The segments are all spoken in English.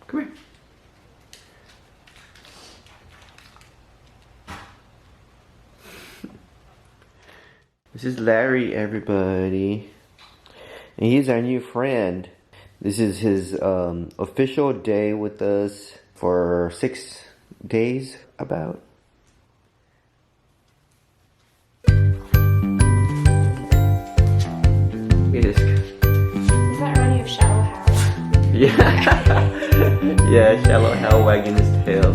Come here. This is Larry, everybody. And he's our new friend. This is his official day with us for 6 days, about. It is. Does that remind you of Shallow Hal? Yeah. Yeah, Shallow Hal wagging his tail.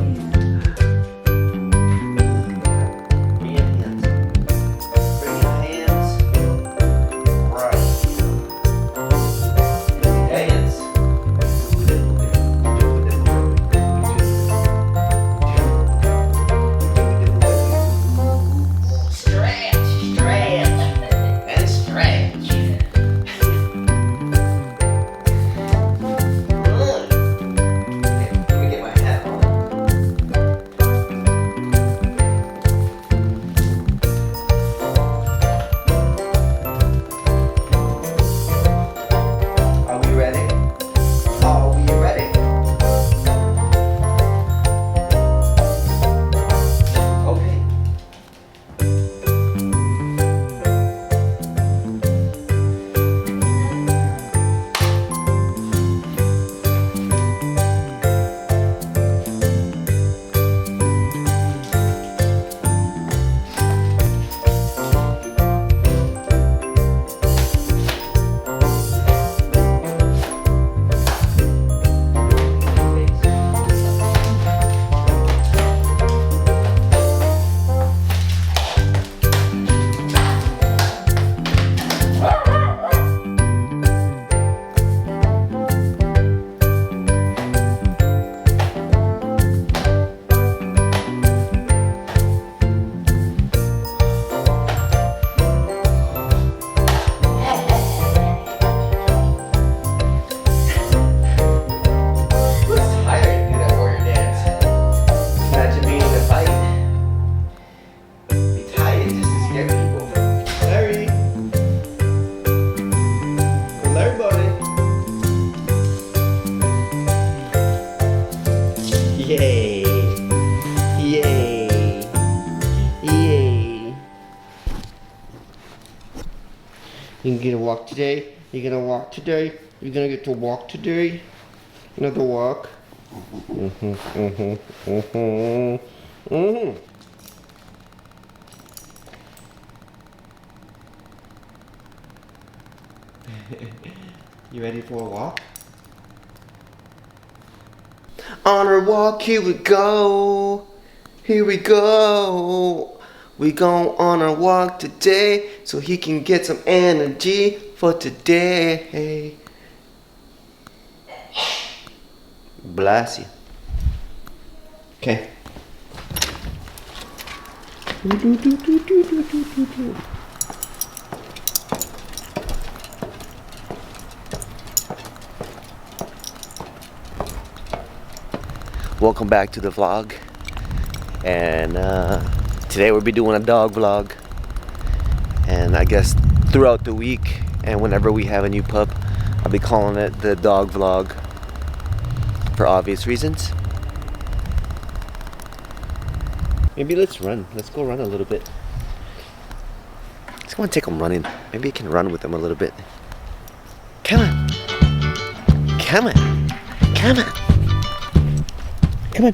Yay! Yay! Yay! You gonna get a walk today? You gonna walk today? You gonna get to walk today? Another walk? You ready for a walk? On our walk, here we go. Here we go. We go on our walk today so he can get some energy for today. Bless you. Okay. Welcome back to the vlog, and today we'll be doing a dog vlog, and I guess throughout the week and whenever we have a new pup, I'll be calling it the dog vlog for obvious reasons. Maybe let's run. Let's go run a little bit. Let's go and take him running. Maybe I can run with him a little bit. Come on. Come on. Come on. Come on.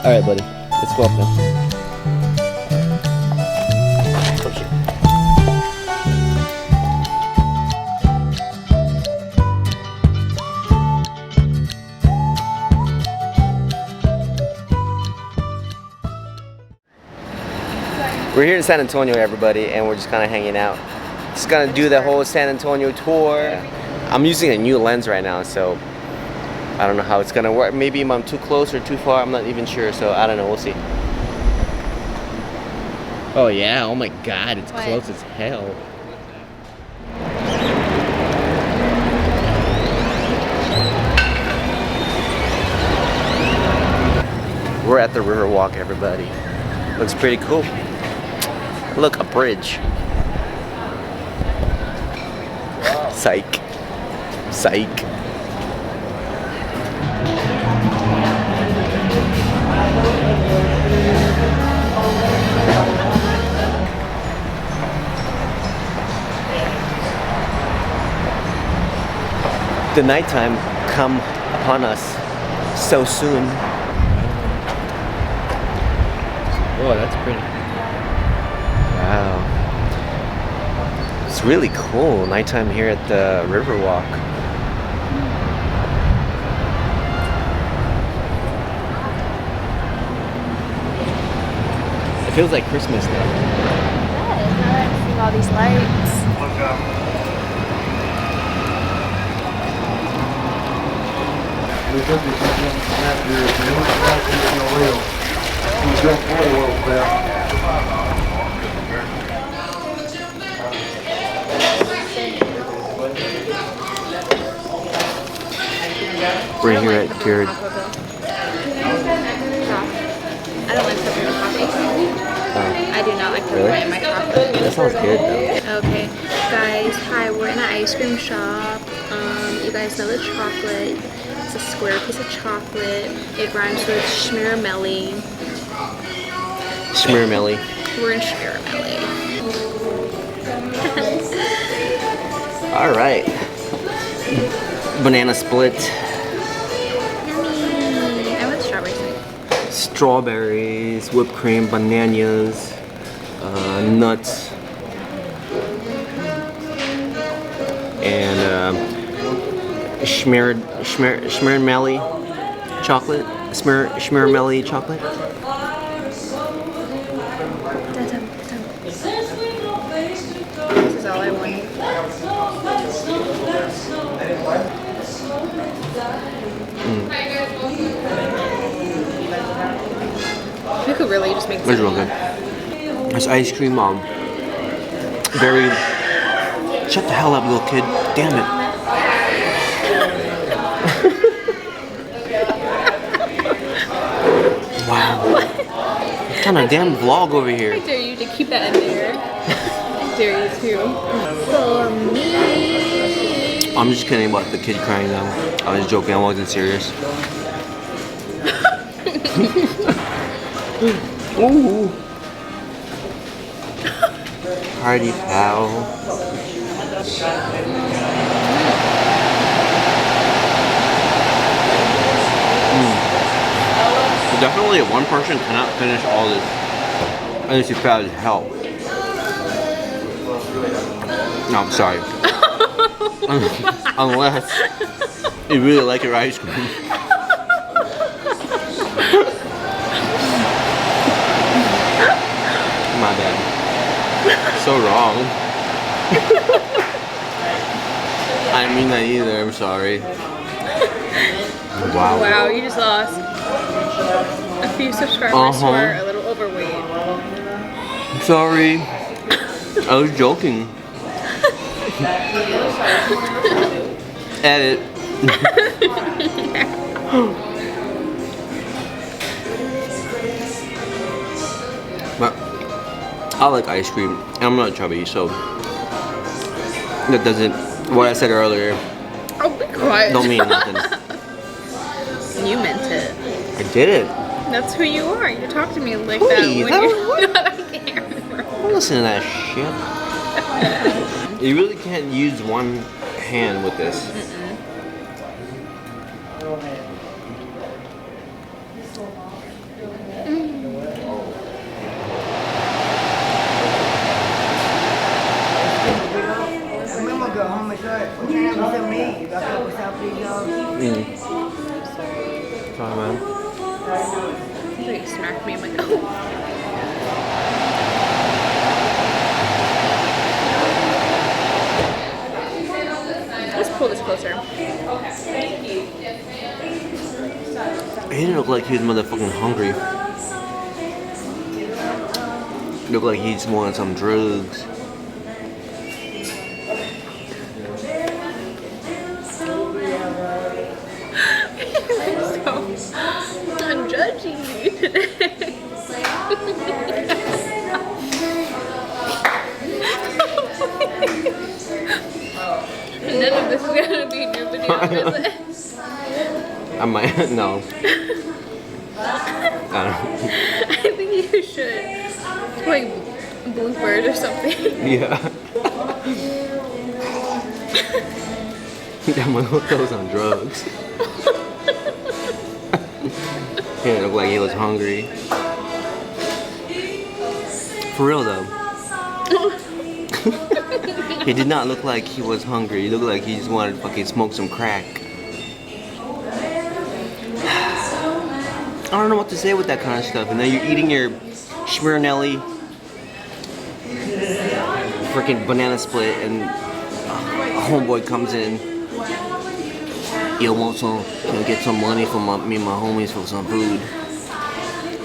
Alright, buddy. Let's go up now. Push it. We're here in San Antonio, everybody, and we're just kind of hanging out. Just gonna do the whole San Antonio tour. I'm using a new lens right now, so I don't know how it's gonna work. Maybe I'm too close or too far. I'm not even sure, so I don't know. We'll see. Oh yeah! Oh my God! It's What? close as hell. We're at the Riverwalk, everybody. Looks pretty cool. Look, a bridge. Psych. Psych. The nighttime come upon us so soon. Oh, that's pretty. Wow. It's really cool. Nighttime here at the Riverwalk. It feels like Christmas now. Now that I see all these lights. We're here at Jared. I don't like peppermint coffee. I do not like peppermint in my coffee. That sounds good though. Okay, guys, hi, we're in an ice cream shop. You guys know the chocolate. It's a square piece of chocolate. It rhymes with schmiramelli. Schmiramelli. We're in schmiramelli. All right. Banana split. Yummy. I want strawberries. Strawberries, whipped cream, bananas, nuts, and schmiramelli chocolate. Schmiramelli chocolate. This is all I want. You could really just make It's real good. It's ice cream, very. Shut the hell up, little kid. Damn it. Wow. What kind of damn vlog over I here? dare you to keep that in there. I dare you to. For me. I'm just kidding about the kid crying though. I was joking, I wasn't serious. Ooh. Party pal. Definitely one person cannot finish all this. Unless you're fat as hell. No, I'm sorry. Unless you really like your ice cream. My bad. So wrong. I didn't mean that either, I'm sorry. Wow. Wow, you just lost a few subscribers who are a little overweight. Sorry. I was joking. Edit. But I like ice cream. I'm not chubby, so that doesn't. What I said earlier Oh, be quiet. don't mean nothing. You meant it. I did it. That's who you are. You talk to me like Please, that when you're not on camera. Don't listen to that shit. You really can't use one hand with this. Sorry, man. He smacked me. I'm like, oh. He didn't look like he was motherfucking hungry. Looked like he just wanted some drugs. I'm judging you today. None of this is gonna be new video, is it? I might, no. I don't I think you should. Like bloopers or something. Yeah. That motherfucker was on drugs. He didn't look like he was hungry. For real though. He did not look like he was hungry. He looked like he just wanted to fucking smoke some crack. I don't know what to say with that kind of stuff. And then you're eating your schmearnelli freaking banana split and a homeboy comes in. Yo, want some? Can I get some money from me and my homies for some food?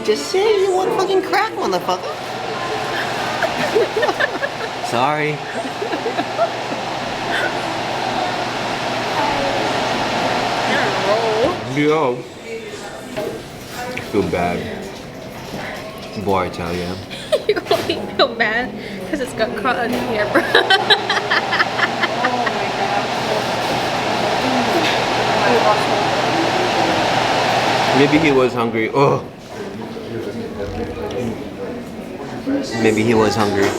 Just say you want fucking crack, motherfucker. Sorry. Yo. I feel bad. Boy, I tell ya. You only feel bad because it's got caught on camera. Maybe he was hungry. Oh. Maybe he was hungry.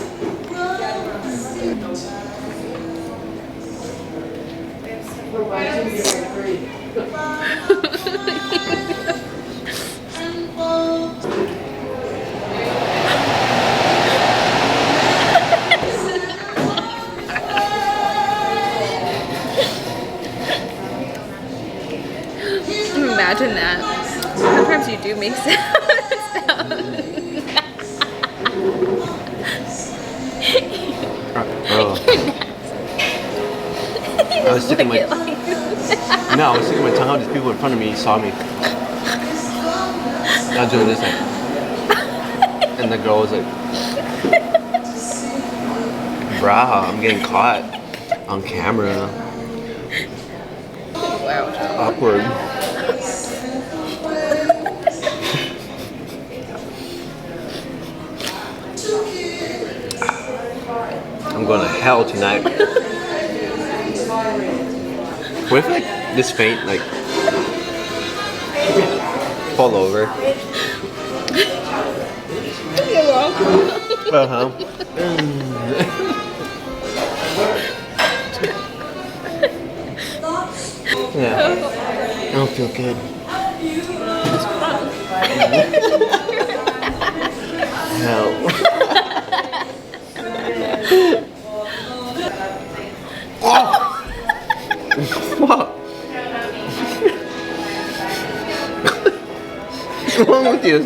Imagine that. Sometimes you do make sounds. Oh. I was sticking my no, I was sticking my tongue out. These people in front of me saw me. I was doing this like, and the girl was like, "Brah, I'm getting caught on camera." Wow. Awkward. I'm going to hell tonight. What if like this faint like fall over? You're welcome. Uh-huh. Yeah. I don't feel good. Hell. Oh! Fuck. What's wrong with you?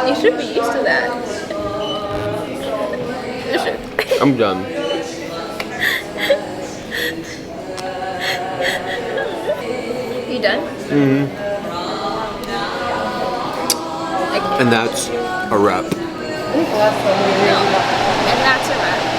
You should be used to that. You should. I'm done. You done? Mm-hmm. And that's a wrap. No. And that's a wrap.